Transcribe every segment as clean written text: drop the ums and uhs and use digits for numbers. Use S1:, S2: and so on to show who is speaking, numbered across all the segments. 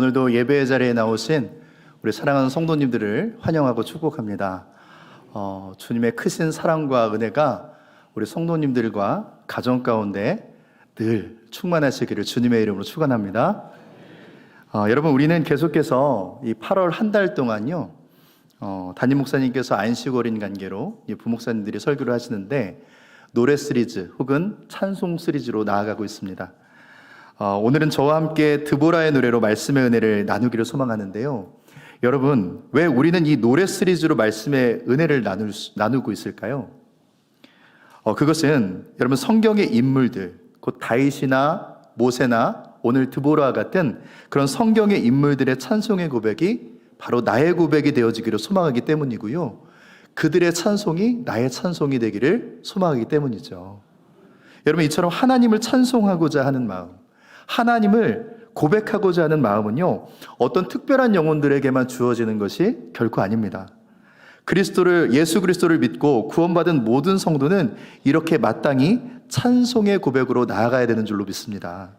S1: 오늘도 예배의 자리에 나오신 우리 사랑하는 성도님들을 환영하고 축복합니다. 주님의 크신 사랑과 은혜가 우리 성도님들과 가정 가운데 늘 충만하시기를 주님의 이름으로 축원합니다. 여러분, 우리는 계속해서 이 8월 한 달 동안요, 담임 목사님께서 안식 어린 관계로 부목사님들이 설교를 하시는데 노래 시리즈 혹은 찬송 시리즈로 나아가고 있습니다. 오늘은 저와 함께 드보라의 노래로 말씀의 은혜를 나누기를 소망하는데요. 여러분, 왜 우리는 이 노래 시리즈로 말씀의 은혜를 나누고 있을까요? 그것은 여러분, 성경의 인물들, 곧 다윗이나 모세나 오늘 드보라와 같은 그런 성경의 인물들의 찬송의 고백이 바로 나의 고백이 되어지기를 소망하기 때문이고요. 그들의 찬송이 나의 찬송이 되기를 소망하기 때문이죠. 여러분, 이처럼 하나님을 찬송하고자 하는 마음, 하나님을 고백하고자 하는 마음은요, 어떤 특별한 영혼들에게만 주어지는 것이 결코 아닙니다. 예수 그리스도를 믿고 구원받은 모든 성도는 이렇게 마땅히 찬송의 고백으로 나아가야 되는 줄로 믿습니다.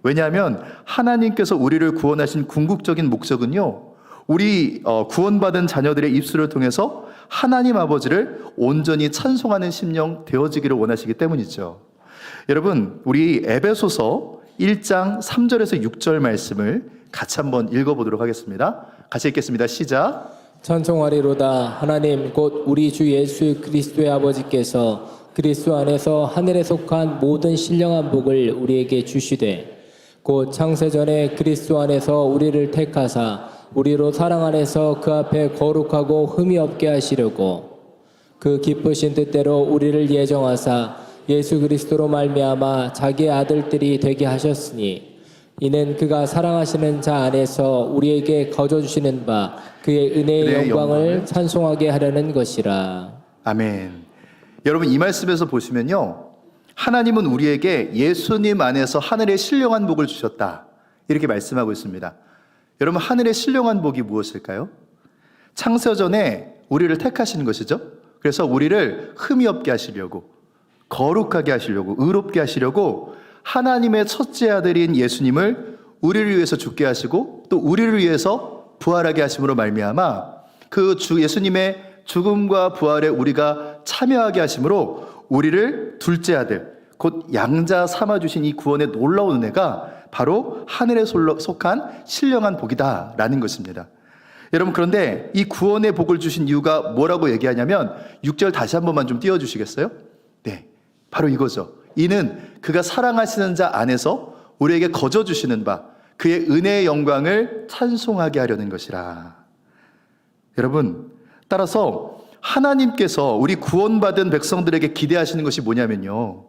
S1: 왜냐하면 하나님께서 우리를 구원하신 궁극적인 목적은요, 우리 구원받은 자녀들의 입술을 통해서 하나님 아버지를 온전히 찬송하는 심령 되어지기를 원하시기 때문이죠. 여러분, 우리 에베소서 1장 3절에서 6절 말씀을 같이 한번 읽어보도록 하겠습니다. 같이 읽겠습니다. 시작.
S2: 찬송하리로다. 하나님 곧 우리 주 예수 그리스도의 아버지께서 그리스도 안에서 하늘에 속한 모든 신령한 복을 우리에게 주시되 곧 창세전에 그리스도 안에서 우리를 택하사 우리로 사랑 안에서 그 앞에 거룩하고 흠이 없게 하시려고 그 기쁘신 뜻대로 우리를 예정하사 예수 그리스도로 말미암아 자기의 아들들이 되게 하셨으니 이는 그가 사랑하시는 자 안에서 우리에게 거저주시는 바 그의 은혜의 영광을 찬송하게 하려는 것이라.
S1: 아멘. 여러분, 이 말씀에서 보시면요, 하나님은 우리에게 예수님 안에서 하늘의 신령한 복을 주셨다, 이렇게 말씀하고 있습니다. 여러분, 하늘의 신령한 복이 무엇일까요? 창세전에 우리를 택하시는 것이죠. 그래서 우리를 흠이 없게 하시려고, 거룩하게 하시려고, 의롭게 하시려고 하나님의 첫째 아들인 예수님을 우리를 위해서 죽게 하시고 또 우리를 위해서 부활하게 하심으로 말미암아 그 주 예수님의 죽음과 부활에 우리가 참여하게 하심으로 우리를 둘째 아들, 곧 양자 삼아주신 이 구원의 놀라운 은혜가 바로 하늘에 속한 신령한 복이다라는 것입니다. 여러분, 그런데 이 구원의 복을 주신 이유가 뭐라고 얘기하냐면 6절 다시 한 번만 좀 띄워주시겠어요? 네, 바로 이거죠. 이는 그가 사랑하시는 자 안에서 우리에게 거저주시는 바 그의 은혜의 영광을 찬송하게 하려는 것이라. 여러분, 따라서 하나님께서 우리 구원받은 백성들에게 기대하시는 것이 뭐냐면요,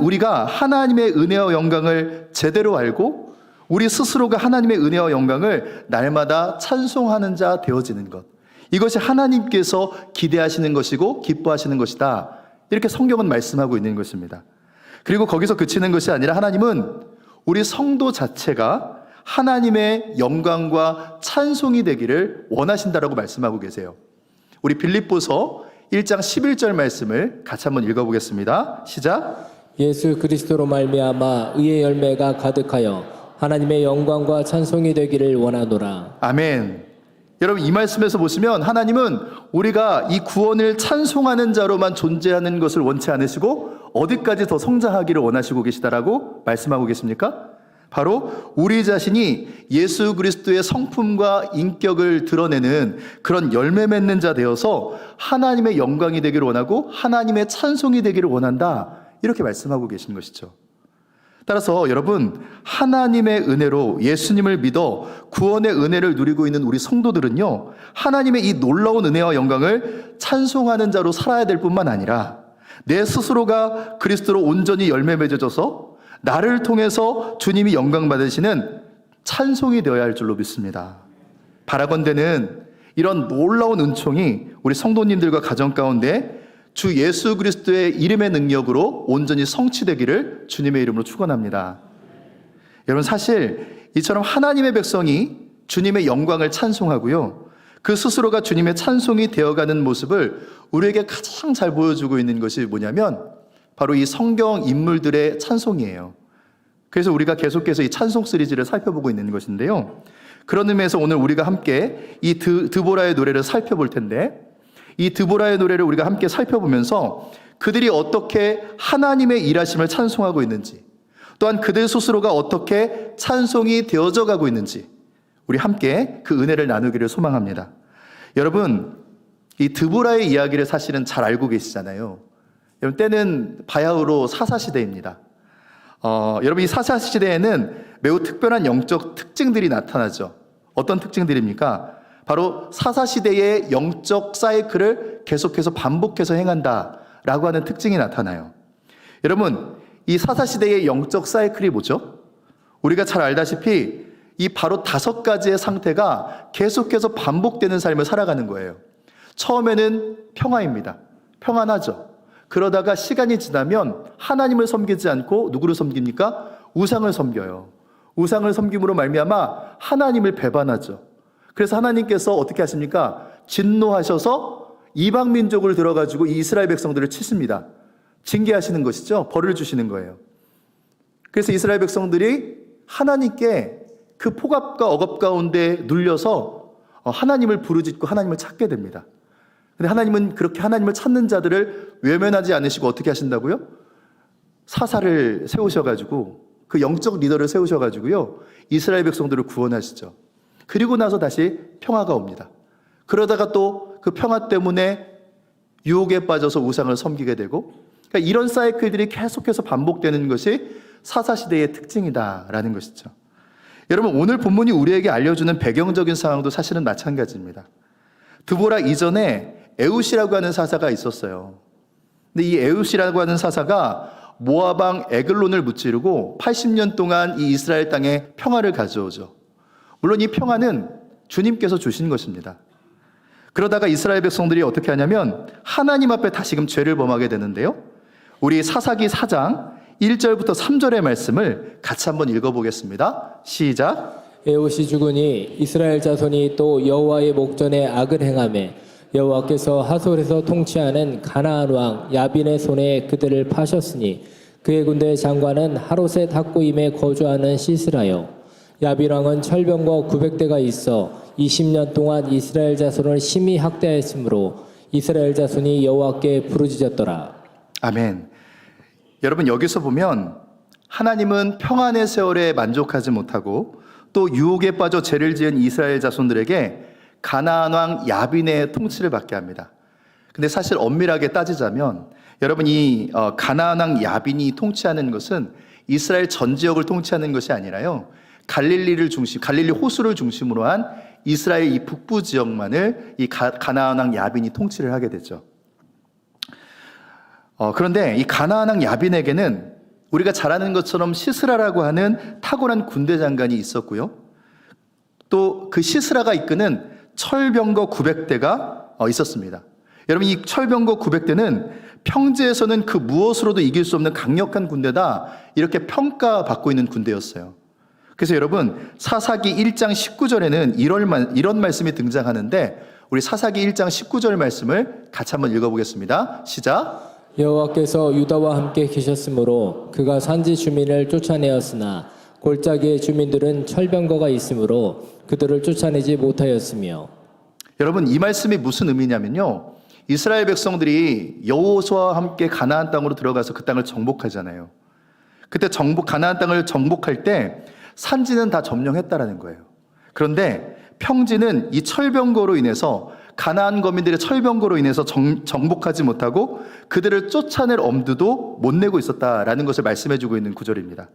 S1: 우리가 하나님의 은혜와 영광을 제대로 알고 우리 스스로가 하나님의 은혜와 영광을 날마다 찬송하는 자 되어지는 것, 이것이 하나님께서 기대하시는 것이고 기뻐하시는 것이다, 이렇게 성경은 말씀하고 있는 것입니다. 그리고 거기서 그치는 것이 아니라 하나님은 우리 성도 자체가 하나님의 영광과 찬송이 되기를 원하신다라고 말씀하고 계세요. 우리 빌립보서 1장 11절 말씀을 같이 한번 읽어보겠습니다. 시작.
S2: 예수 그리스도로 말미암아 의의 열매가 가득하여 하나님의 영광과 찬송이 되기를 원하노라.
S1: 아멘. 여러분, 이 말씀에서 보시면 하나님은 우리가 이 구원을 찬송하는 자로만 존재하는 것을 원치 않으시고 어디까지 더 성장하기를 원하시고 계시다라고 말씀하고 계십니까? 바로 우리 자신이 예수 그리스도의 성품과 인격을 드러내는 그런 열매 맺는 자 되어서 하나님의 영광이 되기를 원하고 하나님의 찬송이 되기를 원한다, 이렇게 말씀하고 계신 것이죠. 따라서 여러분, 하나님의 은혜로 예수님을 믿어 구원의 은혜를 누리고 있는 우리 성도들은요, 하나님의 이 놀라운 은혜와 영광을 찬송하는 자로 살아야 될 뿐만 아니라 내 스스로가 그리스도로 온전히 열매 맺어져서 나를 통해서 주님이 영광 받으시는 찬송이 되어야 할 줄로 믿습니다. 바라건대는 이런 놀라운 은총이 우리 성도님들과 가정 가운데 주 예수 그리스도의 이름의 능력으로 온전히 성취되기를 주님의 이름으로 축원합니다. 여러분, 사실 이처럼 하나님의 백성이 주님의 영광을 찬송하고요, 그 스스로가 주님의 찬송이 되어가는 모습을 우리에게 가장 잘 보여주고 있는 것이 뭐냐면 바로 이 성경 인물들의 찬송이에요. 그래서 우리가 계속해서 이 찬송 시리즈를 살펴보고 있는 것인데요. 그런 의미에서 오늘 우리가 함께 이 드보라의 노래를 살펴볼 텐데, 이 드보라의 노래를 우리가 함께 살펴보면서 그들이 어떻게 하나님의 일하심을 찬송하고 있는지, 또한 그들 스스로가 어떻게 찬송이 되어져 가고 있는지 우리 함께 그 은혜를 나누기를 소망합니다. 여러분, 이 드보라의 이야기를 사실은 잘 알고 계시잖아요. 여러분, 때는 바야흐로 사사시대입니다. 여러분, 이 사사시대에는 매우 특별한 영적 특징들이 나타나죠. 어떤 특징들입니까? 바로 사사시대의 영적 사이클을 계속해서 반복해서 행한다라고 하는 특징이 나타나요. 여러분, 이 사사시대의 영적 사이클이 뭐죠? 우리가 잘 알다시피 이 바로 5가지의 상태가 계속해서 반복되는 삶을 살아가는 거예요. 처음에는 평화입니다. 평안하죠. 그러다가 시간이 지나면 하나님을 섬기지 않고 누구를 섬깁니까? 우상을 섬겨요. 우상을 섬김으로 말미암아 하나님을 배반하죠. 그래서 하나님께서 어떻게 하십니까? 진노하셔서 이방 민족을 들어가지고 이 이스라엘 백성들을 치십니다. 징계하시는 것이죠. 벌을 주시는 거예요. 그래서 이스라엘 백성들이 하나님께 그 폭압과 억압 가운데 눌려서 하나님을 부르짖고 하나님을 찾게 됩니다. 근데 하나님은 그렇게 하나님을 찾는 자들을 외면하지 않으시고 어떻게 하신다고요? 사사를 세우셔가지고 그 영적 리더를 세우셔가지고요, 이스라엘 백성들을 구원하시죠. 그리고 나서 다시 평화가 옵니다. 그러다가 또 그 평화 때문에 유혹에 빠져서 우상을 섬기게 되고, 그러니까 이런 사이클들이 계속해서 반복되는 것이 사사시대의 특징이다라는 것이죠. 여러분, 오늘 본문이 우리에게 알려주는 배경적인 상황도 사실은 마찬가지입니다. 드보라 이전에 에웃이라고 하는 사사가 있었어요. 근데 이 에웃이라고 하는 사사가 모압왕 에글론을 무찌르고 80년 동안 이 이스라엘 땅에 평화를 가져오죠. 물론 이 평화는 주님께서 주신 것입니다. 그러다가 이스라엘 백성들이 어떻게 하냐면 하나님 앞에 다시금 죄를 범하게 되는데요. 우리 사사기 4장 1절부터 3절의 말씀을 같이 한번 읽어보겠습니다. 시작.
S2: 에옷이 죽으니 이스라엘 자손이 또 여호와의 목전에 악을 행하매 여호와께서 하솔에서 통치하는 가나안 왕 야빈의 손에 그들을 파셨으니 그의 군대 장관은 하롯의 탁구임에 거주하는 시스라요. 야빈 왕은 철병거 900대가 있어 20년 동안 이스라엘 자손을 심히 학대하였으므로 이스라엘 자손이 여호와께 부르짖었더라.
S1: 아멘. 여러분, 여기서 보면 하나님은 평안의 세월에 만족하지 못하고 또 유혹에 빠져 죄를 지은 이스라엘 자손들에게 가나안 왕 야빈의 통치를 받게 합니다. 근데 사실 엄밀하게 따지자면 여러분, 이 가나안 왕 야빈이 통치하는 것은 이스라엘 전 지역을 통치하는 것이 아니라요, 갈릴리 호수를 중심으로 한 이스라엘 이 북부 지역만을 이 가나안 왕 야빈이 통치를 하게 되죠. 그런데 이 가나안 왕 야빈에게는 우리가 잘 아는 것처럼 시스라라고 하는 탁월한 군대 장관이 있었고요, 또 그 시스라가 이끄는 철병거 900대가 있었습니다. 여러분, 이 철병거 900대는 평지에서는 그 무엇으로도 이길 수 없는 강력한 군대다, 이렇게 평가받고 있는 군대였어요. 그래서 여러분, 사사기 1장 19절에는 이런 말씀이 등장하는데 우리 사사기 1장 19절 말씀을 같이 한번 읽어보겠습니다. 시작.
S2: 여호와께서 유다와 함께 계셨으므로 그가 산지 주민을 쫓아내었으나 골짜기의 주민들은 철병거가 있으므로 그들을 쫓아내지 못하였으며.
S1: 여러분, 이 말씀이 무슨 의미냐면요, 이스라엘 백성들이 여호수아와 함께 가나안 땅으로 들어가서 그 땅을 정복하잖아요. 그때 가나안 땅을 정복할 때 산지는 다 점령했다라는 거예요. 그런데 평지는 이 철병거로 인해서, 가나안 거민들의 철병거로 인해서 정복하지 못하고 그들을 쫓아낼 엄두도 못 내고 있었다라는 것을 말씀해주고 있는 구절입니다.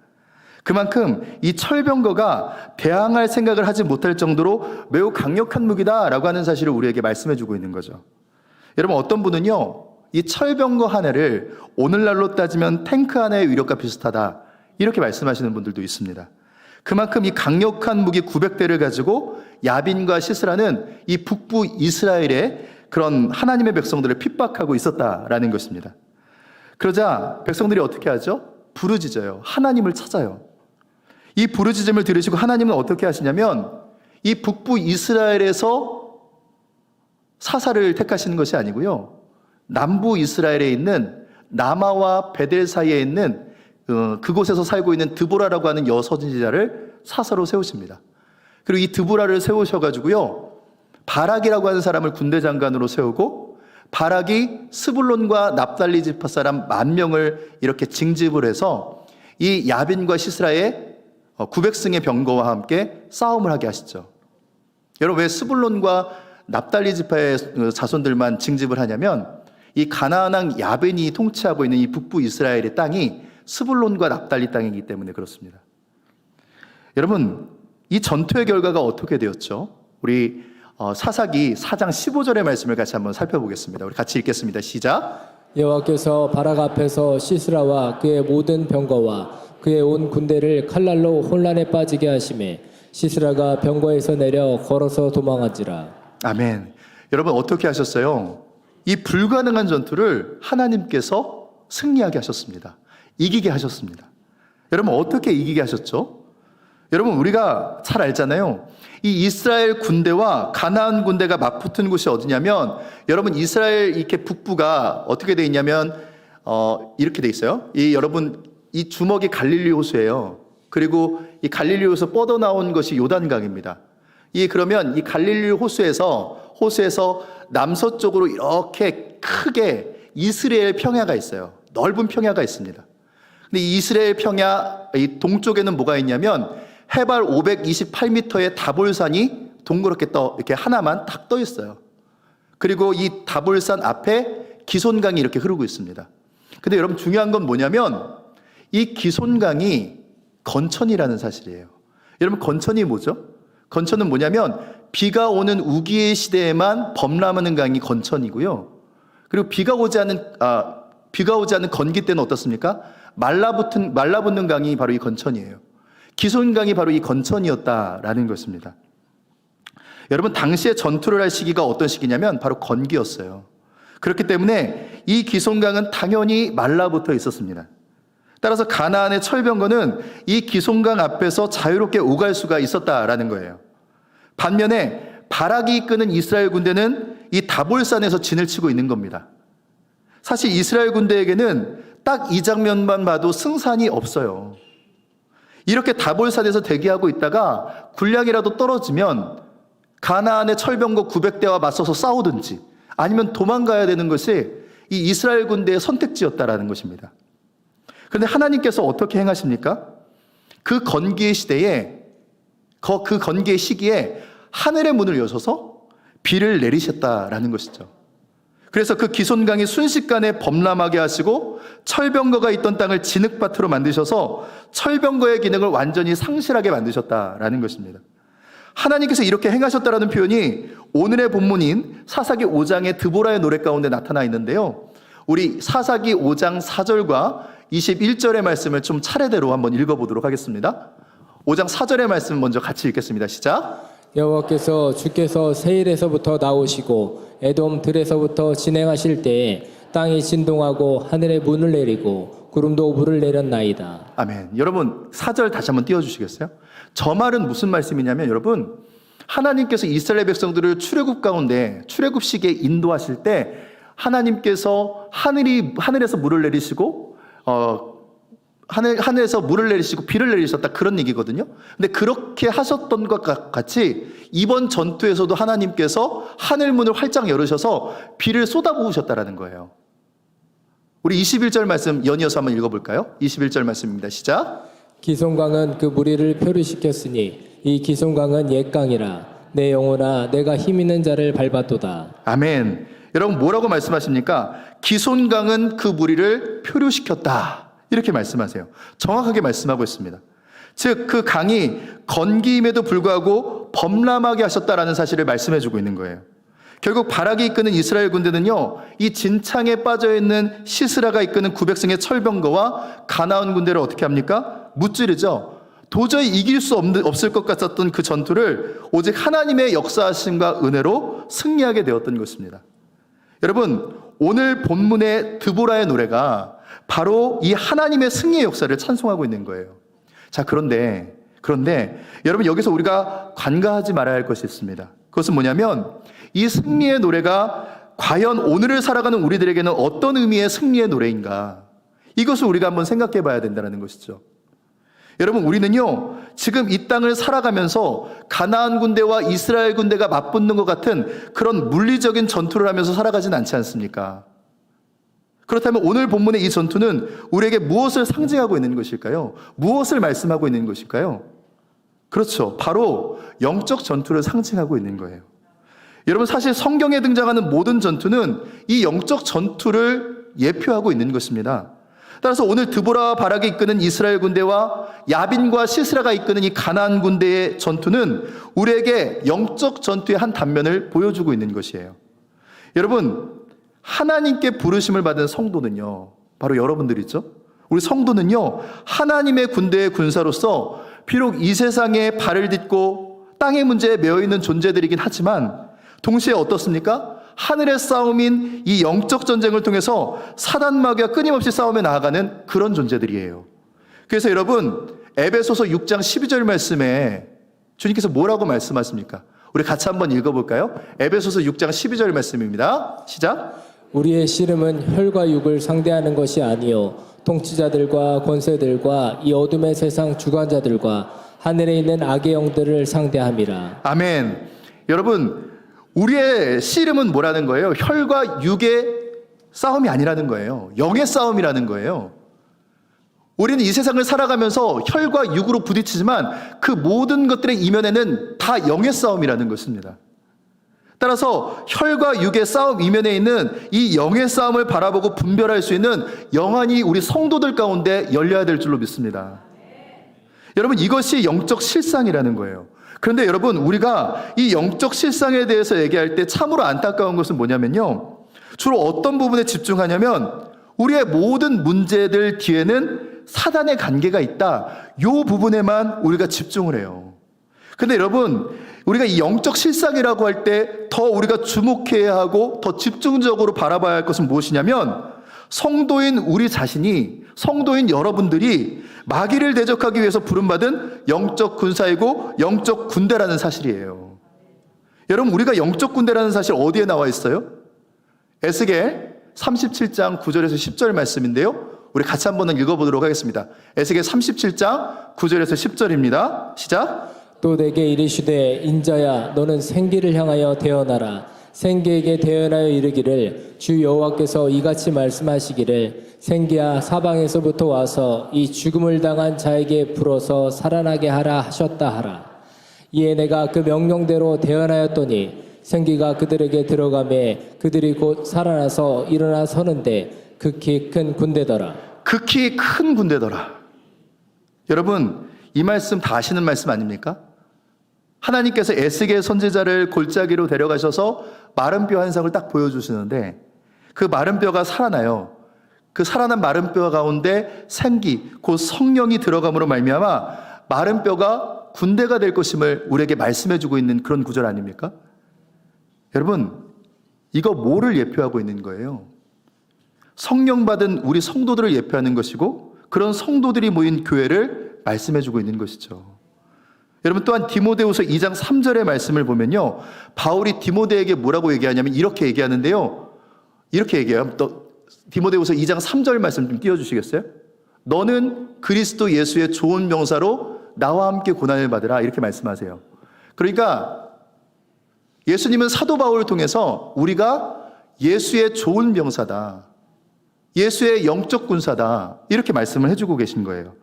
S1: 그만큼 이 철병거가 대항할 생각을 하지 못할 정도로 매우 강력한 무기다라고 하는 사실을 우리에게 말씀해주고 있는 거죠. 여러분, 어떤 분은요, 이 철병거 하나를 오늘날로 따지면 탱크 하나의 위력과 비슷하다, 이렇게 말씀하시는 분들도 있습니다. 그만큼 이 강력한 무기 900대를 가지고 야빈과 시스라는 이 북부 이스라엘의 그런 하나님의 백성들을 핍박하고 있었다라는 것입니다. 그러자 백성들이 어떻게 하죠? 부르짖어요. 하나님을 찾아요. 이 부르짖음을 들으시고 하나님은 어떻게 하시냐면 이 북부 이스라엘에서 사사를 택하시는 것이 아니고요, 남부 이스라엘에 있는 나마와 베델 사이에 있는 그곳에서 살고 있는 드보라라고 하는 여선지자를 사사로 세우십니다. 그리고 이 드보라를 세우셔가지고요, 바락이라고 하는 사람을 군대 장관으로 세우고, 바락이 스불론과 납달리 지파 사람 10,000명을 이렇게 징집을 해서 이 야빈과 시스라의 900승의 병거와 함께 싸움을 하게 하시죠. 여러분, 왜 스불론과 납달리 지파의 자손들만 징집을 하냐면, 이 가나안 왕 야빈이 통치하고 있는 이 북부 이스라엘의 땅이 스불론과 납달리 땅이기 때문에 그렇습니다. 여러분, 이 전투의 결과가 어떻게 되었죠? 우리 사사기 4장 15절의 말씀을 같이 한번 살펴보겠습니다. 우리 같이 읽겠습니다. 시작.
S2: 여호와께서 바락 앞에서 시스라와 그의 모든 병거와 그의 온 군대를 칼날로 혼란에 빠지게 하심에 시스라가 병거에서 내려 걸어서 도망한지라.
S1: 아멘. 여러분, 어떻게 하셨어요? 이 불가능한 전투를 하나님께서 승리하게 하셨습니다. 이기게 하셨습니다. 여러분, 어떻게 이기게 하셨죠? 여러분, 우리가 잘 알잖아요. 이 이스라엘 군대와 가나안 군대가 맞붙은 곳이 어디냐면, 여러분, 이스라엘 이렇게 북부가 어떻게 돼 있냐면 이렇게 돼 있어요. 여러분, 이 주먹이 갈릴리 호수예요. 그리고 이 갈릴리 호수 뻗어나온 것이 요단강입니다. 그러면 이 갈릴리 호수에서 남서쪽으로 이렇게 크게 이스라엘 평야가 있어요. 넓은 평야가 있습니다. 근데 이 이스라엘 평야 이 동쪽에는 뭐가 있냐면 해발 528m의 다볼산이 동그랗게 이렇게 하나만 탁 떠 있어요. 그리고 이 다볼산 앞에 기손강이 이렇게 흐르고 있습니다. 근데 여러분, 중요한 건 뭐냐면 이 기손강이 건천이라는 사실이에요. 여러분, 건천이 뭐죠? 건천은 뭐냐면 비가 오는 우기의 시대에만 범람하는 강이 건천이고요. 그리고 비가 오지 않는 건기 때는 어떻습니까? 말라붙는 강이 바로 이 건천이에요. 기손강이 바로 이 건천이었다라는 것입니다. 여러분, 당시에 전투를 할 시기가 어떤 시기냐면 바로 건기였어요. 그렇기 때문에 이 기손강은 당연히 말라붙어 있었습니다. 따라서 가나안의 철병거는 이 기손강 앞에서 자유롭게 오갈 수가 있었다라는 거예요. 반면에 바락이 이끄는 이스라엘 군대는 이 다볼산에서 진을 치고 있는 겁니다. 사실 이스라엘 군대에게는 딱 이 장면만 봐도 승산이 없어요. 이렇게 다볼산에서 대기하고 있다가 군량이라도 떨어지면 가나안의 철병거 900대와 맞서서 싸우든지 아니면 도망가야 되는 것이 이 이스라엘 군대의 선택지였다라는 것입니다. 그런데 하나님께서 어떻게 행하십니까? 그 건기의 시대에, 그 건기의 시기에 하늘의 문을 여셔서 비를 내리셨다라는 것이죠. 그래서 그 기손강이 순식간에 범람하게 하시고 철병거가 있던 땅을 진흙밭으로 만드셔서 철병거의 기능을 완전히 상실하게 만드셨다라는 것입니다. 하나님께서 이렇게 행하셨다라는 표현이 오늘의 본문인 사사기 5장의 드보라의 노래 가운데 나타나 있는데요. 우리 사사기 5장 4절과 21절의 말씀을 좀 차례대로 한번 읽어보도록 하겠습니다. 5장 4절의 말씀 먼저 같이 읽겠습니다. 시작.
S2: 여호와께서 주께서 세일에서부터 나오시고 에돔 들에서부터 진행하실 때에 땅이 진동하고 하늘에 문을 내리고 구름도 불을 내렸나이다.
S1: 아멘. 여러분, 4절 다시 한번 띄워주시겠어요? 저 말은 무슨 말씀이냐면, 여러분, 하나님께서 이스라엘 백성들을 출애굽 가운데 출애굽 시기에 인도하실 때 하나님께서 하늘에서 물을 내리시고 하늘에서 물을 내리시고 비를 내리셨다, 그런 얘기거든요. 근데 그렇게 하셨던 것 같이 이번 전투에서도 하나님께서 하늘 문을 활짝 열으셔서 비를 쏟아부으셨다라는 거예요. 우리 21절 말씀 연이어서 한번 읽어볼까요? 21절 말씀입니다. 시작.
S2: 기손강은 그 무리를 표류시켰으니 이 기손강은 옛강이라 내 영혼아 내가 힘 있는 자를 밟았도다.
S1: 아멘. 여러분, 뭐라고 말씀하십니까? 기손강은 그 무리를 표류시켰다, 이렇게 말씀하세요. 정확하게 말씀하고 있습니다. 즉, 그 강이 건기임에도 불구하고 범람하게 하셨다라는 사실을 말씀해주고 있는 거예요. 결국 바락이 이끄는 이스라엘 군대는요, 이 진창에 빠져있는 시스라가 이끄는 900승의 철병거와 가나안 군대를 어떻게 합니까? 무찌르죠. 도저히 이길 수 없을 것 같았던 그 전투를 오직 하나님의 역사하심과 은혜로 승리하게 되었던 것입니다. 여러분, 오늘 본문의 드보라의 노래가 바로 이 하나님의 승리의 역사를 찬송하고 있는 거예요. 자, 그런데 여러분, 여기서 우리가 간과하지 말아야 할 것이 있습니다. 그것은 뭐냐면 이 승리의 노래가 과연 오늘을 살아가는 우리들에게는 어떤 의미의 승리의 노래인가? 이것을 우리가 한번 생각해 봐야 된다는 것이죠. 여러분, 우리는요, 지금 이 땅을 살아가면서 가나안 군대와 이스라엘 군대가 맞붙는 것 같은 그런 물리적인 전투를 하면서 살아가진 않지 않습니까? 그렇다면 오늘 본문의 이 전투는 우리에게 무엇을 상징하고 있는 것일까요? 무엇을 말씀하고 있는 것일까요? 그렇죠. 바로 영적 전투를 상징하고 있는 거예요. 여러분, 사실 성경에 등장하는 모든 전투는 이 영적 전투를 예표하고 있는 것입니다. 따라서 오늘 드보라와 바락이 이끄는 이스라엘 군대와 야빈과 시스라가 이끄는 이 가나안 군대의 전투는 우리에게 영적 전투의 한 단면을 보여주고 있는 것이에요. 여러분, 하나님께 부르심을 받은 성도는요, 바로 여러분들이죠. 우리 성도는요, 하나님의 군대의 군사로서 비록 이 세상에 발을 딛고 땅의 문제에 매여 있는 존재들이긴 하지만 동시에 어떻습니까? 하늘의 싸움인 이 영적 전쟁을 통해서 사단 마귀와 끊임없이 싸움에 나아가는 그런 존재들이에요. 그래서 여러분, 에베소서 6장 12절 말씀에 주님께서 뭐라고 말씀하십니까? 우리 같이 한번 읽어볼까요? 에베소서 6장 12절 말씀입니다. 시작.
S2: 우리의 씨름은 혈과 육을 상대하는 것이 아니요 통치자들과 권세들과 이 어둠의 세상 주관자들과 하늘에 있는 악의 영들을 상대함이라.
S1: 아멘. 여러분, 우리의 씨름은 뭐라는 거예요? 혈과 육의 싸움이 아니라는 거예요. 영의 싸움이라는 거예요. 우리는 이 세상을 살아가면서 혈과 육으로 부딪히지만 그 모든 것들의 이면에는 다 영의 싸움이라는 것입니다. 따라서 혈과 육의 싸움 이면에 있는 이 영의 싸움을 바라보고 분별할 수 있는 영안이 우리 성도들 가운데 열려야 될 줄로 믿습니다. 여러분, 이것이 영적 실상이라는 거예요. 그런데 여러분, 우리가 이 영적 실상에 대해서 얘기할 때 참으로 안타까운 것은 뭐냐면요, 주로 어떤 부분에 집중하냐면 우리의 모든 문제들 뒤에는 사단의 관계가 있다, 이 부분에만 우리가 집중을 해요. 근데 여러분, 우리가 이 영적 실상이라고 할 때 더 우리가 주목해야 하고 더 집중적으로 바라봐야 할 것은 무엇이냐면 성도인 우리 자신이, 성도인 여러분들이 마귀를 대적하기 위해서 부름받은 영적 군사이고 영적 군대라는 사실이에요. 여러분, 우리가 영적 군대라는 사실 어디에 나와 있어요? 에스겔 37장 9절에서 10절 말씀인데요, 우리 같이 한번 읽어보도록 하겠습니다. 에스겔 37장 9절에서 10절입니다. 시작.
S2: 또 내게 이르시되 인자야 너는 생기를 향하여 대언하라. 생기에게 대언하여 이르기를 주 여호와께서 이같이 말씀하시기를 생기야 사방에서부터 와서 이 죽음을 당한 자에게 불어서 살아나게 하라 하셨다 하라. 이에 내가 그 명령대로 대언하였더니 생기가 그들에게 들어가매 그들이 곧 살아나서 일어나 서는데 극히 큰 군대더라.
S1: 극히 큰 군대더라. 여러분, 이 말씀 다 아시는 말씀 아닙니까? 하나님께서 에스겔 선지자를 골짜기로 데려가셔서 마른 뼈 한 쌍을 딱 보여주시는데 그 마른 뼈가 살아나요. 그 살아난 마른 뼈 가운데 생기, 곧 성령이 들어감으로 말미암아 마른 뼈가 군대가 될 것임을 우리에게 말씀해주고 있는 그런 구절 아닙니까? 여러분, 이거 뭐를 예표하고 있는 거예요? 성령 받은 우리 성도들을 예표하는 것이고 그런 성도들이 모인 교회를 말씀해주고 있는 것이죠. 여러분, 또한 디모데후서 2장 3절의 말씀을 보면요, 바울이 디모데에게 뭐라고 얘기하냐면 이렇게 얘기하는데요, 이렇게 얘기해요. 또 디모데후서 2장 3절 말씀 좀 띄워주시겠어요? 너는 그리스도 예수의 좋은 병사로 나와 함께 고난을 받으라, 이렇게 말씀하세요. 그러니까 예수님은 사도 바울을 통해서 우리가 예수의 좋은 병사다, 예수의 영적 군사다, 이렇게 말씀을 해주고 계신 거예요.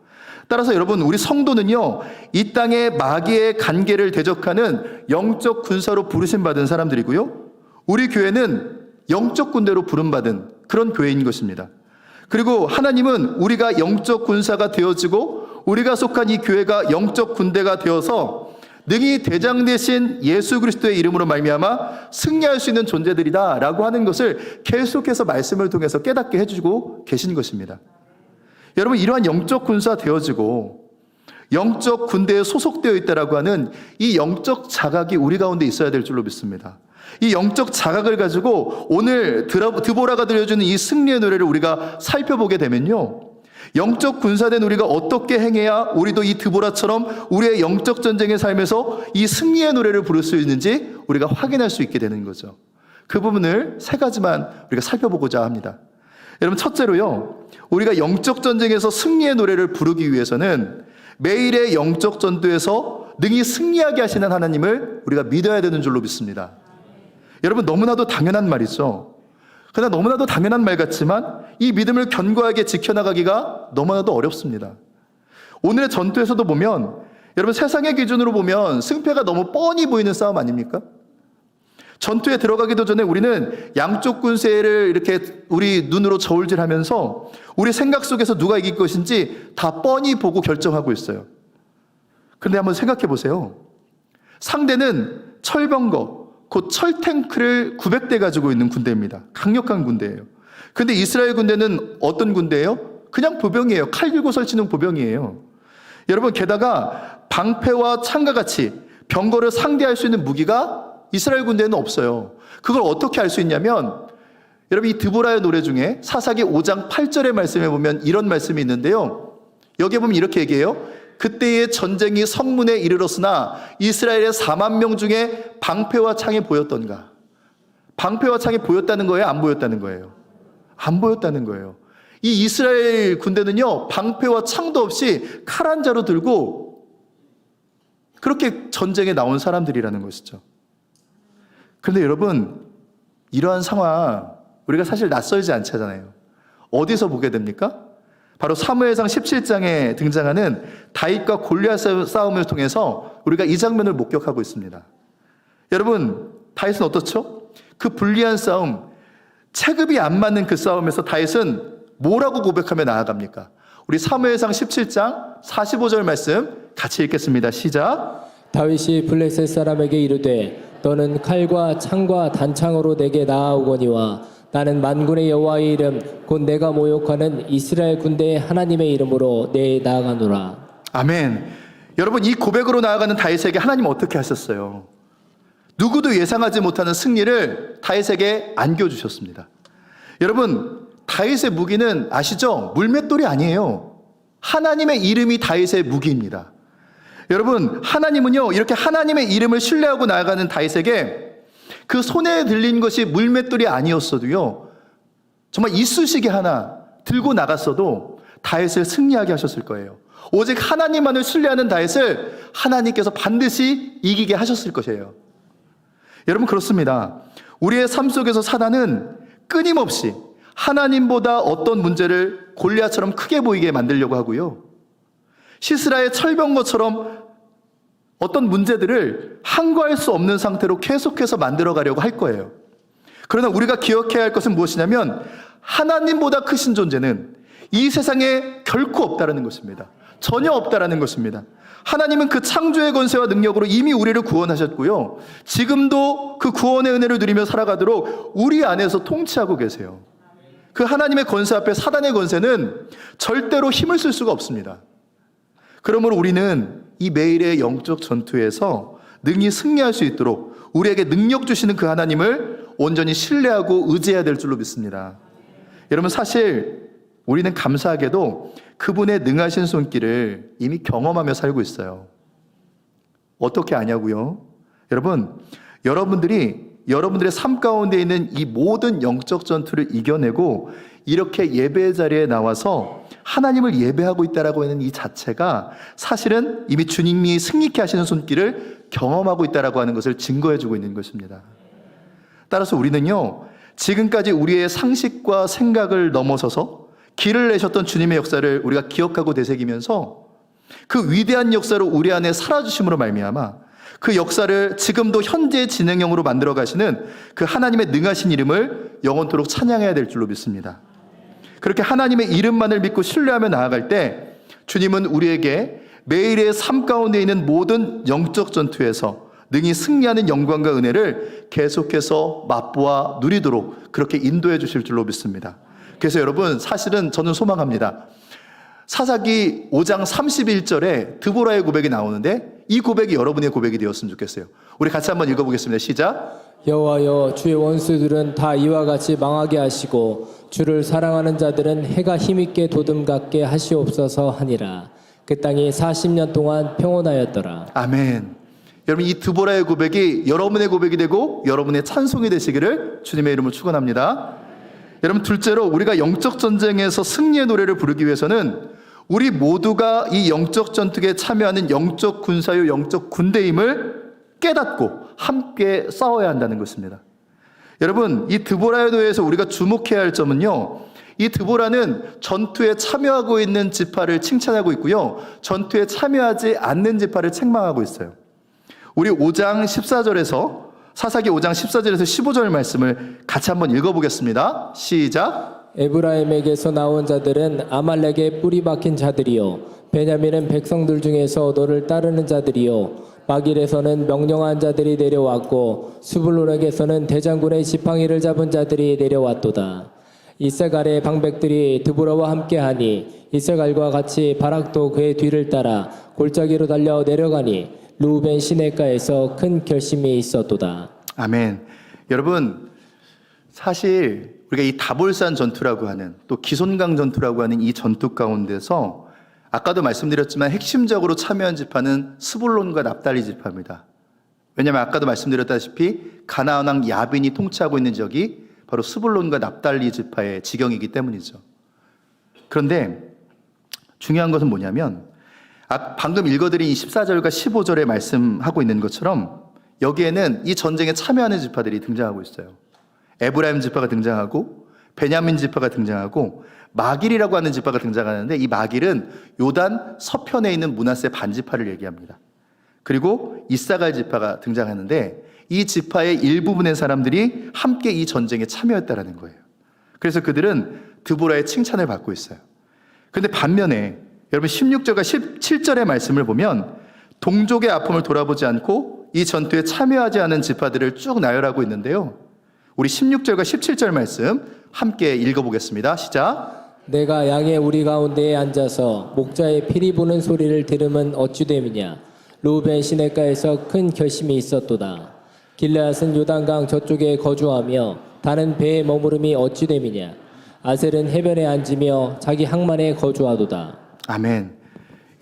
S1: 따라서 여러분, 우리 성도는요, 이 땅의 마귀의 관계를 대적하는 영적 군사로 부르심받은 사람들이고요, 우리 교회는 영적 군대로 부름받은 그런 교회인 것입니다. 그리고 하나님은 우리가 영적 군사가 되어지고 우리가 속한 이 교회가 영적 군대가 되어서 능히 대장 되신 예수 그리스도의 이름으로 말미암아 승리할 수 있는 존재들이다 라고 하는 것을 계속해서 말씀을 통해서 깨닫게 해주고 계신 것입니다. 여러분, 이러한 영적 군사 되어지고 영적 군대에 소속되어 있다라고 하는 이 영적 자각이 우리 가운데 있어야 될 줄로 믿습니다. 이 영적 자각을 가지고 오늘 드보라가 들려주는 이 승리의 노래를 우리가 살펴보게 되면요, 영적 군사된 우리가 어떻게 행해야 우리도 이 드보라처럼 우리의 영적 전쟁의 삶에서 이 승리의 노래를 부를 수 있는지 우리가 확인할 수 있게 되는 거죠. 그 부분을 세 가지만 우리가 살펴보고자 합니다. 여러분, 첫째로요, 우리가 영적 전쟁에서 승리의 노래를 부르기 위해서는 매일의 영적 전투에서 능히 승리하게 하시는 하나님을 우리가 믿어야 되는 줄로 믿습니다. 여러분, 너무나도 당연한 말이죠. 그러나 너무나도 당연한 말 같지만 이 믿음을 견고하게 지켜나가기가 너무나도 어렵습니다. 오늘의 전투에서도 보면, 여러분, 세상의 기준으로 보면 승패가 너무 뻔히 보이는 싸움 아닙니까? 전투에 들어가기도 전에 우리는 양쪽 군세를 이렇게 우리 눈으로 저울질하면서 우리 생각 속에서 누가 이길 것인지 다 뻔히 보고 결정하고 있어요. 그런데 한번 생각해 보세요. 상대는 철병거, 곧 철탱크를 900대 가지고 있는 군대입니다. 강력한 군대예요. 그런데 이스라엘 군대는 어떤 군대예요? 그냥 보병이에요. 칼 들고 설치는 보병이에요. 여러분, 게다가 방패와 창과 같이 병거를 상대할 수 있는 무기가 이스라엘 군대에는 없어요. 그걸 어떻게 알 수 있냐면, 여러분, 이 드보라의 노래 중에 사사기 5장 8절의 말씀에 보면 이런 말씀이 있는데요. 여기에 보면 이렇게 얘기해요. 그때의 전쟁이 성문에 이르렀으나 이스라엘의 4만 명 중에 방패와 창이 보였던가. 방패와 창이 보였다는 거예요? 안 보였다는 거예요? 안 보였다는 거예요. 이 이스라엘 군대는요, 방패와 창도 없이 칼 한 자루 들고 그렇게 전쟁에 나온 사람들이라는 것이죠. 그런데 여러분, 이러한 상황 우리가 사실 낯설지 않잖아요. 어디서 보게 됩니까? 바로 사무엘상 17장에 등장하는 다윗과 골리앗 싸움을 통해서 우리가 이 장면을 목격하고 있습니다. 여러분, 다윗은 어떻죠? 그 불리한 싸움, 체급이 안 맞는 그 싸움에서 다윗은 뭐라고 고백하며 나아갑니까? 우리 사무엘상 17장 45절 말씀 같이 읽겠습니다. 시작.
S2: 다윗이 블레셋 사람에게 이르되 너는 칼과 창과 단창으로 내게 나아오거니와 나는 만군의 여호와의 이름 곧 내가 모욕하는 이스라엘 군대의 하나님의 이름으로 내 나아가노라.
S1: 아멘. 여러분, 이 고백으로 나아가는 다윗에게 하나님 어떻게 하셨어요? 누구도 예상하지 못하는 승리를 다윗에게 안겨주셨습니다. 여러분, 다윗의 무기는 아시죠? 물맷돌이 아니에요. 하나님의 이름이 다윗의 무기입니다. 여러분, 하나님은요, 이렇게 하나님의 이름을 신뢰하고 나아가는 다윗에게 그 손에 들린 것이 물맷돌이 아니었어도요, 정말 이쑤시개 하나 들고 나갔어도 다윗을 승리하게 하셨을 거예요. 오직 하나님만을 신뢰하는 다윗을 하나님께서 반드시 이기게 하셨을 것이에요. 여러분, 그렇습니다. 우리의 삶 속에서 사단은 끊임없이 하나님보다 어떤 문제를 골리앗처럼 크게 보이게 만들려고 하고요, 시스라의 철병거처럼 어떤 문제들을 항거할 수 없는 상태로 계속해서 만들어가려고 할 거예요. 그러나 우리가 기억해야 할 것은 무엇이냐면, 하나님보다 크신 존재는 이 세상에 결코 없다라는 것입니다. 전혀 없다라는 것입니다. 하나님은 그 창조의 권세와 능력으로 이미 우리를 구원하셨고요, 지금도 그 구원의 은혜를 누리며 살아가도록 우리 안에서 통치하고 계세요. 그 하나님의 권세 앞에 사단의 권세는 절대로 힘을 쓸 수가 없습니다. 그러므로 우리는 이 매일의 영적 전투에서 능히 승리할 수 있도록 우리에게 능력 주시는 그 하나님을 온전히 신뢰하고 의지해야 될 줄로 믿습니다. 여러분, 사실 우리는 감사하게도 그분의 능하신 손길을 이미 경험하며 살고 있어요. 어떻게 아냐고요? 여러분, 여러분들의 삶 가운데 있는 이 모든 영적 전투를 이겨내고 이렇게 예배 자리에 나와서 하나님을 예배하고 있다라고 하는 이 자체가 사실은 이미 주님이 승리케 하시는 손길을 경험하고 있다라고 하는 것을 증거해주고 있는 것입니다. 따라서 우리는요, 지금까지 우리의 상식과 생각을 넘어서서 길을 내셨던 주님의 역사를 우리가 기억하고 되새기면서 그 위대한 역사로 우리 안에 살아주심으로 말미암아 그 역사를 지금도 현재 진행형으로 만들어 가시는 그 하나님의 능하신 이름을 영원토록 찬양해야 될 줄로 믿습니다. 그렇게 하나님의 이름만을 믿고 신뢰하며 나아갈 때 주님은 우리에게 매일의 삶 가운데 있는 모든 영적 전투에서 능히 승리하는 영광과 은혜를 계속해서 맛보아 누리도록 그렇게 인도해 주실 줄로 믿습니다. 그래서 여러분, 사실은 저는 소망합니다. 사사기 5장 31절에 드보라의 고백이 나오는데 이 고백이 여러분의 고백이 되었으면 좋겠어요. 우리 같이 한번 읽어보겠습니다. 시작.
S2: 여호와여, 주의 원수들은 다 이와 같이 망하게 하시고 주를 사랑하는 자들은 해가 힘있게 도듬갑게 하시옵소서 하니라. 그 땅이 40년 동안 평온하였더라.
S1: 아멘. 여러분, 이 드보라의 고백이 여러분의 고백이 되고 여러분의 찬송이 되시기를 주님의 이름으로 축원합니다. 여러분, 둘째로 우리가 영적 전쟁에서 승리의 노래를 부르기 위해서는 우리 모두가 이 영적 전투에 참여하는 영적 군사요, 영적 군대임을 깨닫고 함께 싸워야 한다는 것입니다. 여러분, 이 드보라에 대해서 우리가 주목해야 할 점은요, 이 드보라는 전투에 참여하고 있는 지파를 칭찬하고 있고요, 전투에 참여하지 않는 지파를 책망하고 있어요. 우리 5장 14절에서 사사기 5장 14절에서 15절 말씀을 같이 한번 읽어보겠습니다. 시작.
S2: 에브라임에게서 나온 자들은 아말렉의 뿌리 박힌 자들이요 베냐민은 백성들 중에서 너를 따르는 자들이요 마길에서는 명령한 자들이 내려왔고 스불론에게서는 대장군의 지팡이를 잡은 자들이 내려왔도다. 이세갈의 방백들이 드보라와 함께하니 이세갈과 같이 바락도 그의 뒤를 따라 골짜기로 달려 내려가니 루벤 시내가에서 큰 결심이 있었도다.
S1: 아멘. 여러분, 사실 우리가 이 다볼산 전투라고 하는, 또 기손강 전투라고 하는 이 전투 가운데서 아까도 말씀드렸지만 핵심적으로 참여한 지파는 스불론과 납달리 지파입니다. 왜냐하면 아까도 말씀드렸다시피 가나안 왕 야빈이 통치하고 있는 지역이 바로 스불론과 납달리 지파의 지경이기 때문이죠. 그런데 중요한 것은 뭐냐면 방금 읽어드린 14절과 15절에 말씀하고 있는 것처럼 여기에는 이 전쟁에 참여하는 지파들이 등장하고 있어요. 에브라임 지파가 등장하고 베냐민 지파가 등장하고 마길이라고 하는 지파가 등장하는데, 이 마길은 요단 서편에 있는 므낫세 반지파를 얘기합니다. 그리고 이사갈 지파가 등장하는데 이 지파의 일부분의 사람들이 함께 이 전쟁에 참여했다라는 거예요. 그래서 그들은 드보라의 칭찬을 받고 있어요. 그런데 반면에 여러분 16절과 17절의 말씀을 보면 동족의 아픔을 돌아보지 않고 이 전투에 참여하지 않은 지파들을 쭉 나열하고 있는데요. 우리 16절과 17절 말씀 함께 읽어보겠습니다. 시작.
S2: 내가 양의 우리 가운데에 앉아서 목자의 피리 부는 소리를 들으면 어찌 됨이냐. 루벤 시내가에서 큰 결심이 있었도다. 길르앗은 요단강 저쪽에 거주하며 다는 배에 머무름이 어찌 됨이냐. 아셀은 해변에 앉으며 자기 항만에 거주하도다.
S1: 아멘.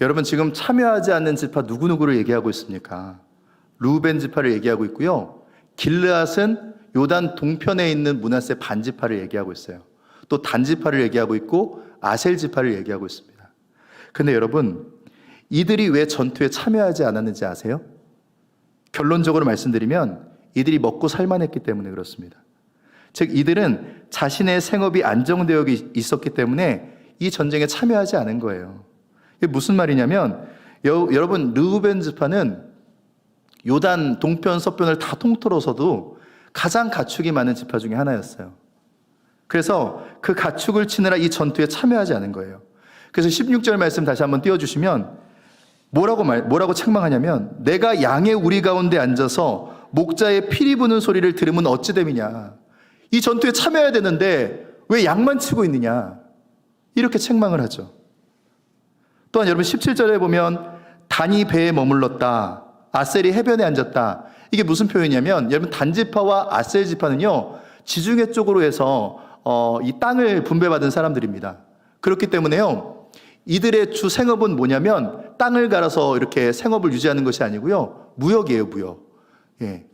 S1: 여러분, 지금 참여하지 않는 지파 누구누구를 얘기하고 있습니까? 루벤 지파를 얘기하고 있고요. 길르앗은 요단 동편에 있는 므낫세 반지파를 얘기하고 있어요. 또 단지파를 얘기하고 있고 아셀 지파를 얘기하고 있습니다. 근데 여러분, 이들이 왜 전투에 참여하지 않았는지 아세요? 결론적으로 말씀드리면 이들이 먹고 살만했기 때문에 그렇습니다. 즉, 이들은 자신의 생업이 안정되어 있었기 때문에 이 전쟁에 참여하지 않은 거예요. 이게 무슨 말이냐면 여러분, 르우벤 지파는 요단 동편 서편을 다 통틀어서도 가장 가축이 많은 지파 중에 하나였어요. 그래서 그 가축을 치느라 이 전투에 참여하지 않은 거예요. 그래서 16절 말씀 다시 한번 띄워주시면 뭐라고 책망하냐면 내가 양의 우리 가운데 앉아서 목자의 피리 부는 소리를 들으면 어찌 됨이냐. 이 전투에 참여해야 되는데 왜 양만 치고 있느냐. 이렇게 책망을 하죠. 또한 여러분 17절에 보면 단이 배에 머물렀다. 아셀이 해변에 앉았다. 이게 무슨 표현이냐면 여러분 단지파와 아셀 지파는요 지중해 쪽으로 해서 이 땅을 분배받은 사람들입니다. 그렇기 때문에요 이들의 주 생업은 뭐냐면 땅을 갈아서 이렇게 생업을 유지하는 것이 아니고요 무역이에요. 무역. 예.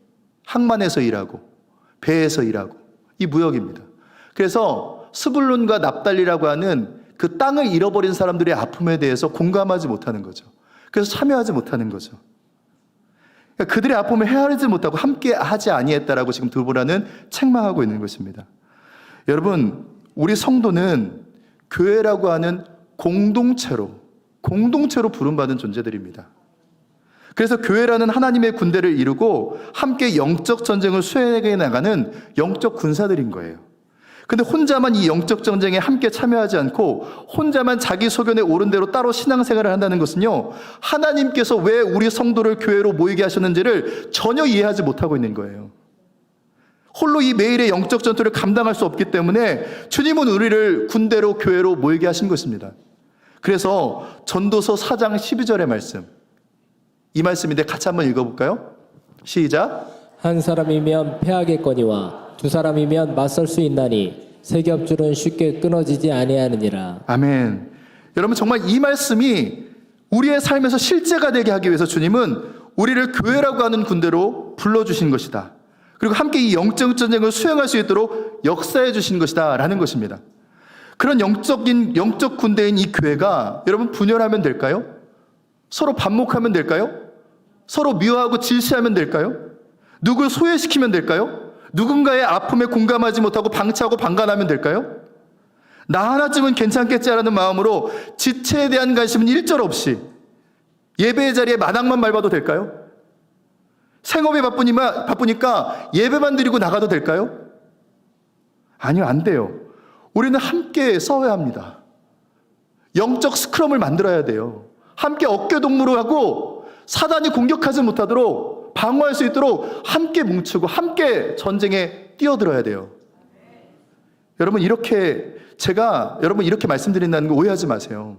S1: 항만에서 일하고 배에서 일하고 이 무역입니다. 그래서 스불론과 납달리라고 하는 그 땅을 잃어버린 사람들의 아픔에 대해서 공감하지 못하는 거죠. 그래서 참여하지 못하는 거죠. 그러니까 그들의 아픔을 헤아리지 못하고 함께 하지 아니했다라고 지금 드보라는 책망하고 있는 것입니다. 여러분, 우리 성도는 교회라고 하는 공동체로 부름받은 존재들입니다. 그래서 교회라는 하나님의 군대를 이루고 함께 영적 전쟁을 수행해 나가는 영적 군사들인 거예요. 근데 혼자만 이 영적 전쟁에 함께 참여하지 않고 혼자만 자기 소견에 옳은 대로 따로 신앙생활을 한다는 것은요 하나님께서 왜 우리 성도를 교회로 모이게 하셨는지를 전혀 이해하지 못하고 있는 거예요. 홀로 이 매일의 영적 전투를 감당할 수 없기 때문에 주님은 우리를 군대로 교회로 모이게 하신 것입니다. 그래서 전도서 4장 12절의 말씀, 이 말씀인데 같이 한번 읽어볼까요? 시작.
S2: 한 사람이면 패하겠거니와 두 사람이면 맞설 수 있나니 세 겹줄은 쉽게 끊어지지 아니하느니라.
S1: 아멘. 여러분 정말 이 말씀이 우리의 삶에서 실제가 되게 하기 위해서 주님은 우리를 교회라고 하는 군대로 불러주신 것이다. 그리고 함께 이 영적 전쟁을 수행할 수 있도록 역사해 주신 것이다 라는 것입니다. 그런 영적 군대인 이 교회가 여러분 분열하면 될까요? 서로 반목하면 될까요? 서로 미워하고 질시하면 될까요? 누굴 소외시키면 될까요? 누군가의 아픔에 공감하지 못하고 방치하고 방관하면 될까요? 나 하나쯤은 괜찮겠지라는 마음으로 지체에 대한 관심은 일절 없이 예배의 자리에 마당만 밟아도 될까요? 생업에 바쁘니까 예배만 드리고 나가도 될까요? 아니요, 안 돼요. 우리는 함께 싸워야 합니다. 영적 스크럼을 만들어야 돼요. 함께 어깨동무를 하고 사단이 공격하지 못하도록 방어할 수 있도록 함께 뭉치고 함께 전쟁에 뛰어들어야 돼요. 여러분, 제가 여러분 이렇게 말씀드린다는 거 오해하지 마세요.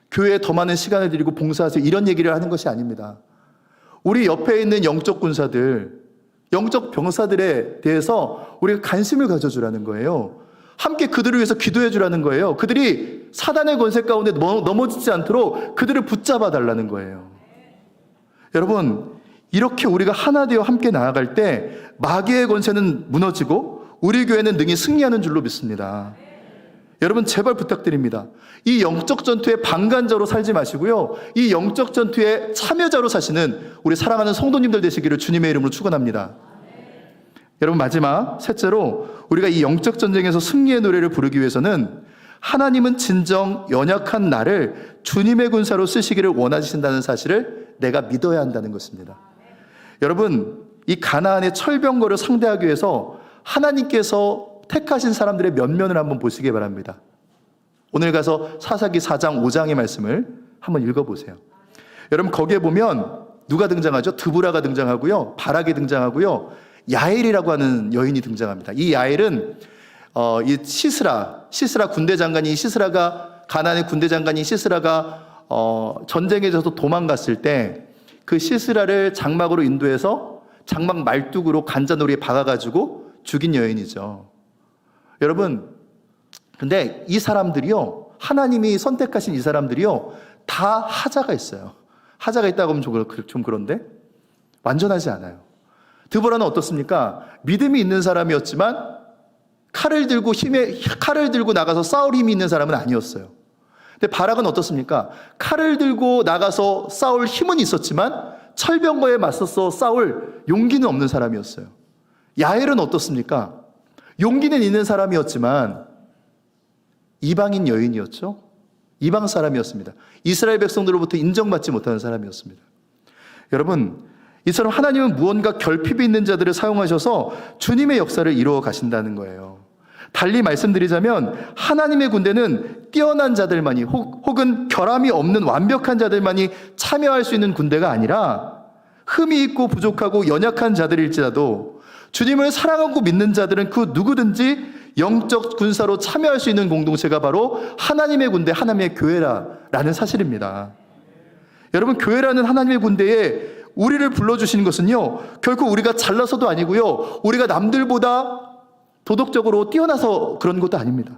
S1: 교회에 더 많은 시간을 드리고 봉사하세요, 이런 얘기를 하는 것이 아닙니다. 우리 옆에 있는 영적 군사들, 영적 병사들에 대해서 우리가 관심을 가져주라는 거예요. 함께 그들을 위해서 기도해 주라는 거예요. 그들이 사단의 권세 가운데 넘어지지 않도록 그들을 붙잡아 달라는 거예요. 여러분, 이렇게 우리가 하나 되어 함께 나아갈 때 마귀의 권세는 무너지고 우리 교회는 능히 승리하는 줄로 믿습니다. 여러분, 제발 부탁드립니다. 이 영적 전투의 방관자로 살지 마시고요, 이 영적 전투의 참여자로 사시는 우리 사랑하는 성도님들 되시기를 주님의 이름으로 축원합니다. 여러분, 마지막 셋째로 우리가 이 영적 전쟁에서 승리의 노래를 부르기 위해서는 하나님은 진정 연약한 나를 주님의 군사로 쓰시기를 원하신다는 사실을 내가 믿어야 한다는 것입니다. 여러분, 이 가나안의 철병거를 상대하기 위해서 하나님께서 택하신 사람들의 면면을 한번 보시기 바랍니다. 오늘 가서 사사기 4장 5장의 말씀을 한번 읽어보세요. 여러분, 거기에 보면 누가 등장하죠? 드보라가 등장하고요, 바락이 등장하고요, 야엘이라고 하는 여인이 등장합니다. 이 야엘은 이 시스라 군대 장관이, 가나안의 군대 장관이 시스라가 전쟁에 져서 도망갔을 때 그 시스라를 장막으로 인도해서 장막 말뚝으로 간자놀이에 박아가지고 죽인 여인이죠. 여러분, 근데 이 사람들이요, 하나님이 선택하신 이 사람들이요, 다 하자가 있어요. 하자가 있다고 하면 좀 그런데 완전하지 않아요. 드보라는 어떻습니까? 믿음이 있는 사람이었지만 칼을 들고 나가서 싸울 힘이 있는 사람은 아니었어요. 근데 바락은 어떻습니까? 칼을 들고 나가서 싸울 힘은 있었지만 철병거에 맞서서 싸울 용기는 없는 사람이었어요. 야엘은 어떻습니까? 용기는 있는 사람이었지만 이방인 여인이었죠. 이방 사람이었습니다. 이스라엘 백성들로부터 인정받지 못하는 사람이었습니다. 여러분, 이처럼 하나님은 무언가 결핍이 있는 자들을 사용하셔서 주님의 역사를 이루어 가신다는 거예요. 달리 말씀드리자면 하나님의 군대는 뛰어난 자들만이 혹은 결함이 없는 완벽한 자들만이 참여할 수 있는 군대가 아니라 흠이 있고 부족하고 연약한 자들일지라도 주님을 사랑하고 믿는 자들은 그 누구든지 영적 군사로 참여할 수 있는 공동체가 바로 하나님의 군대, 하나님의 교회라는 사실입니다. 여러분, 교회라는 하나님의 군대에 우리를 불러주시는 것은요, 결코 우리가 잘나서도 아니고요, 우리가 남들보다 도덕적으로 뛰어나서 그런 것도 아닙니다.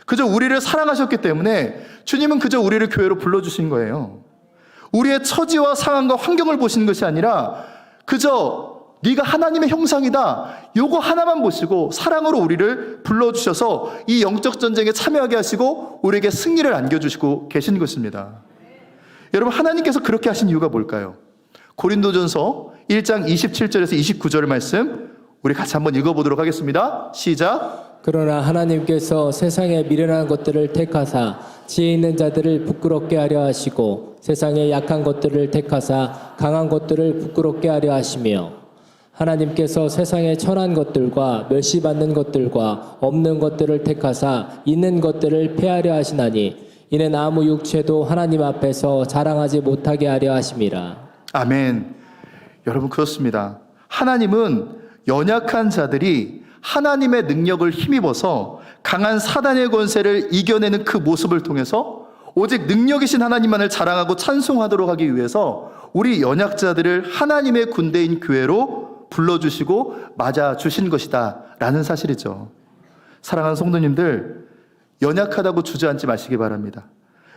S1: 그저 우리를 사랑하셨기 때문에 주님은 그저 우리를 교회로 불러주신 거예요. 우리의 처지와 상황과 환경을 보시는 것이 아니라 그저 네가 하나님의 형상이다, 요거 하나만 보시고 사랑으로 우리를 불러주셔서 이 영적 전쟁에 참여하게 하시고 우리에게 승리를 안겨주시고 계신 것입니다. 여러분, 하나님께서 그렇게 하신 이유가 뭘까요? 고린도전서 1장 27절에서 29절 말씀 우리 같이 한번 읽어보도록 하겠습니다. 시작.
S2: 그러나 하나님께서 세상에 미련한 것들을 택하사 지혜 있는 자들을 부끄럽게 하려 하시고 세상에 약한 것들을 택하사 강한 것들을 부끄럽게 하려 하시며 하나님께서 세상에 천한 것들과 멸시받는 것들과 없는 것들을 택하사 있는 것들을 폐하려 하시나니 이는 아무 육체도 하나님 앞에서 자랑하지 못하게 하려 하심이라.
S1: 아멘. 여러분, 그렇습니다. 하나님은 연약한 자들이 하나님의 능력을 힘입어서 강한 사단의 권세를 이겨내는 그 모습을 통해서 오직 능력이신 하나님만을 자랑하고 찬송하도록 하기 위해서 우리 연약자들을 하나님의 군대인 교회로 불러주시고 맞아주신 것이다 라는 사실이죠. 사랑하는 성도님들, 연약하다고 주저앉지 마시기 바랍니다.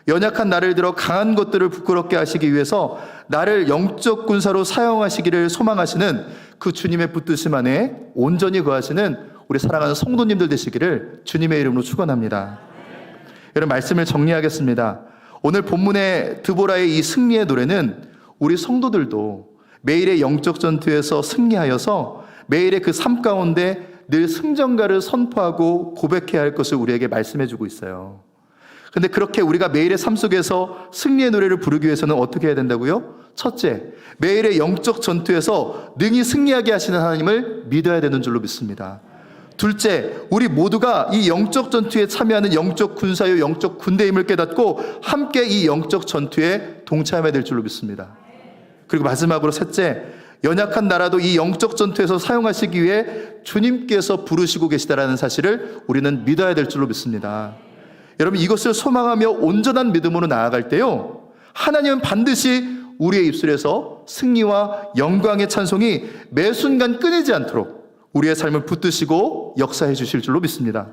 S1: 연약한 나를 들어 강한 것들을 부끄럽게 하시기 위해서 나를 영적 군사로 사용하시기를 소망하시는 그 주님의 붙드심 안에 온전히 거하시는 우리 사랑하는 성도님들 되시기를 주님의 이름으로 축원합니다. 여러분, 말씀을 정리하겠습니다. 오늘 본문의 드보라의 이 승리의 노래는 우리 성도들도 매일의 영적 전투에서 승리하여서 매일의 그 삶 가운데 늘 승전가를 선포하고 고백해야 할 것을 우리에게 말씀해 주고 있어요. 근데 그렇게 우리가 매일의 삶 속에서 승리의 노래를 부르기 위해서는 어떻게 해야 된다고요? 첫째, 매일의 영적 전투에서 능히 승리하게 하시는 하나님을 믿어야 되는 줄로 믿습니다. 둘째, 우리 모두가 이 영적 전투에 참여하는 영적 군사요, 영적 군대임을 깨닫고 함께 이 영적 전투에 동참해야 될 줄로 믿습니다. 그리고 마지막으로 셋째, 연약한 나라도 이 영적 전투에서 사용하시기 위해 주님께서 부르시고 계시다라는 사실을 우리는 믿어야 될 줄로 믿습니다. 여러분, 이것을 소망하며 온전한 믿음으로 나아갈 때요, 하나님은 반드시 우리의 입술에서 승리와 영광의 찬송이 매 순간 끊이지 않도록 우리의 삶을 붙드시고 역사해 주실 줄로 믿습니다.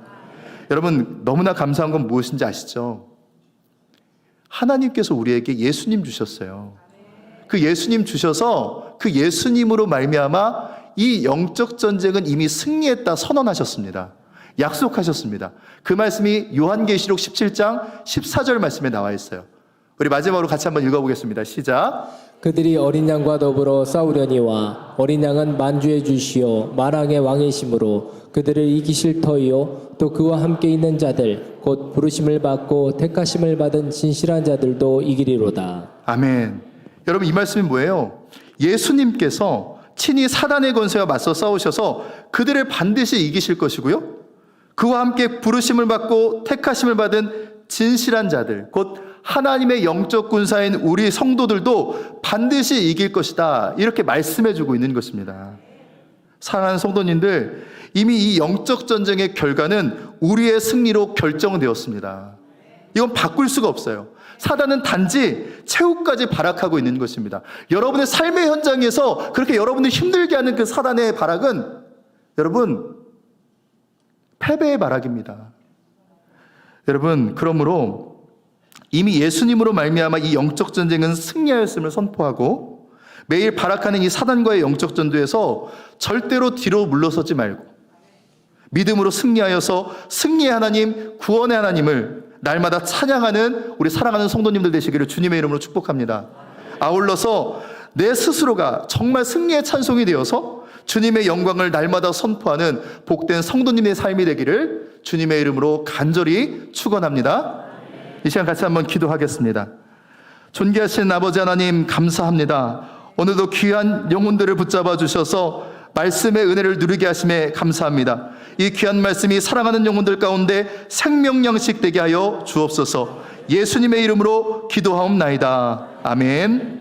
S1: 여러분, 너무나 감사한 건 무엇인지 아시죠? 하나님께서 우리에게 예수님 주셨어요. 그 예수님 주셔서 그 예수님으로 말미암아 이 영적 전쟁은 이미 승리했다 선언하셨습니다. 약속하셨습니다. 그 말씀이 요한계시록 17장 14절 말씀에 나와 있어요. 우리 마지막으로 같이 한번 읽어보겠습니다. 시작.
S2: 그들이 어린 양과 더불어 싸우려니와 어린 양은 만주의 주시요 만왕의 왕이심으로 그들을 이기실 터이요 또 그와 함께 있는 자들 곧 부르심을 받고 택하심을 받은 진실한 자들도 이기리로다.
S1: 아멘. 여러분, 이 말씀이 뭐예요? 예수님께서 친히 사단의 권세와 맞서 싸우셔서 그들을 반드시 이기실 것이고요, 그와 함께 부르심을 받고 택하심을 받은 진실한 자들, 곧 하나님의 영적 군사인 우리 성도들도 반드시 이길 것이다, 이렇게 말씀해주고 있는 것입니다. 사랑하는 성도님들, 이미 이 영적 전쟁의 결과는 우리의 승리로 결정되었습니다. 이건 바꿀 수가 없어요. 사단은 단지 최후까지 발악하고 있는 것입니다. 여러분의 삶의 현장에서 그렇게 여러분을 힘들게 하는 그 사단의 발악은 여러분, 패배의 발악입니다. 여러분, 그러므로 이미 예수님으로 말미암아 이 영적 전쟁은 승리하였음을 선포하고 매일 발악하는 이 사단과의 영적 전투에서 절대로 뒤로 물러서지 말고 믿음으로 승리하여서 승리의 하나님, 구원의 하나님을 날마다 찬양하는 우리 사랑하는 성도님들 되시기를 주님의 이름으로 축복합니다. 아울러서 내 스스로가 정말 승리의 찬송이 되어서 주님의 영광을 날마다 선포하는 복된 성도님의 삶이 되기를 주님의 이름으로 간절히 축원합니다. 이 시간 같이 한번 기도하겠습니다. 존귀하신 아버지 하나님, 감사합니다. 오늘도 귀한 영혼들을 붙잡아 주셔서 말씀의 은혜를 누리게 하심에 감사합니다. 이 귀한 말씀이 사랑하는 영혼들 가운데 생명양식 되게 하여 주옵소서. 예수님의 이름으로 기도하옵나이다. 아멘.